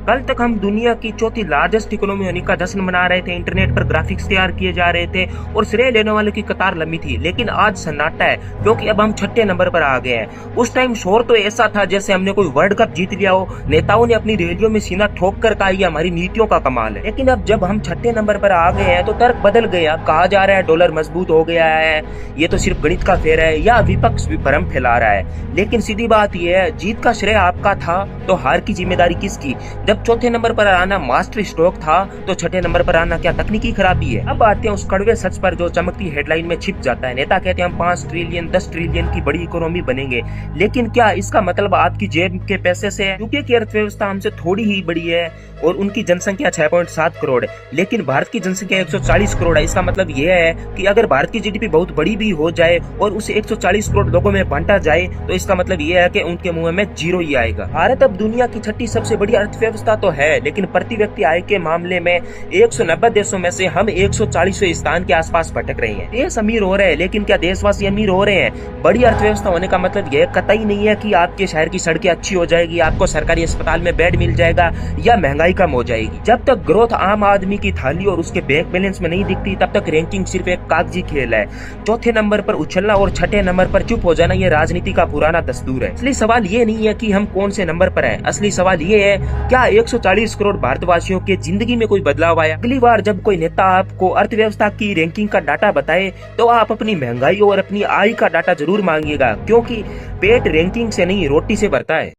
कल तक हम दुनिया की चौथी लार्जेस्ट इकोनॉमी होने का जश्न मना रहे थे, इंटरनेट पर ग्राफिक्स तैयार किए जा रहे थे और श्रेय लेने वालों की कतार लंबी थी। लेकिन आज सन्नाटा है क्योंकि अब हम छठे नंबर पर आ गए हैं। उस टाइम शोर तो ऐसा था जैसे हमने कोई वर्ल्ड कप जीत लिया हो। नेताओं ने अपनी रैलियों में सीना ठोक कर कहा ये हमारी नीतियों का कमाल है। लेकिन अब जब हम छठे नंबर पर आ गए हैं तो तर्क बदल गया। कहा जा रहा है डॉलर मजबूत हो गया है, ये तो सिर्फ गणित का फेर है, या विपक्ष भी भ्रम फैला रहा है। लेकिन सीधी बात यह है, जीत का श्रेय आपका था तो हार की जिम्मेदारी किसकी? जब चौथे नंबर पर आना मास्टर स्ट्रोक था तो छठे नंबर पर आना क्या तकनीकी खराबी है? अब आते हैं उस कड़वे सच पर जो चमकती हेडलाइन में छिप जाता है। नेता कहते हैं हम 5 ट्रिलियन 10 ट्रिलियन की बड़ी इकोनॉमी बनेंगे, लेकिन क्या इसका मतलब आपकी जेब के पैसे से है? यूके की अर्थव्यवस्था हमसे थोड़ी ही बड़ी है और उनकी जनसंख्या 6.7 करोड़ है, लेकिन भारत की जनसंख्या 140 करोड़ है। इसका मतलब यह है कि अगर भारत की जीडीपी बहुत बड़ी भी हो जाए और उसे 140 करोड़ लोगों में बांटा जाए तो इसका मतलब यह है कि उनके मुंह में जीरो ही आएगा। भारत अब दुनिया की छठी सबसे बड़ी अर्थव्यवस्था तो है, लेकिन प्रति व्यक्ति आय के मामले में 190 देशों में से हम 140वें स्थान के आसपास भटक रहे हैं। देश अमीर हो रहे हैं, लेकिन क्या देशवासी अमीर हो रहे हैं? बड़ी अर्थव्यवस्था होने का मतलब यह कतई नहीं है कि आपके शहर की सड़कें अच्छी हो जाएगी, आपको सरकारी अस्पताल में बेड मिल जाएगा या महंगाई कम हो जाएगी। जब तक ग्रोथ आम आदमी की थाली और उसके बैंक बैलेंस में नहीं दिखती तब तक रैंकिंग सिर्फ एक कागजी खेल है। चौथे नंबर पर उछलना और छठे नंबर पर चुप हो जाना, यह राजनीति का पुराना दस्तूर है। असली सवाल ये नहीं है कि हम कौन से नंबर पर हैं, असली सवाल ये है क्या 140 करोड़ भारतवासियों के जिंदगी में कोई बदलाव आया? अगली बार जब कोई नेता आपको अर्थव्यवस्था की रैंकिंग का डाटा बताए तो आप अपनी महंगाई और अपनी आय का डाटा जरूर मांगिएगा, क्योंकि पेट रैंकिंग से नहीं रोटी से भरता है।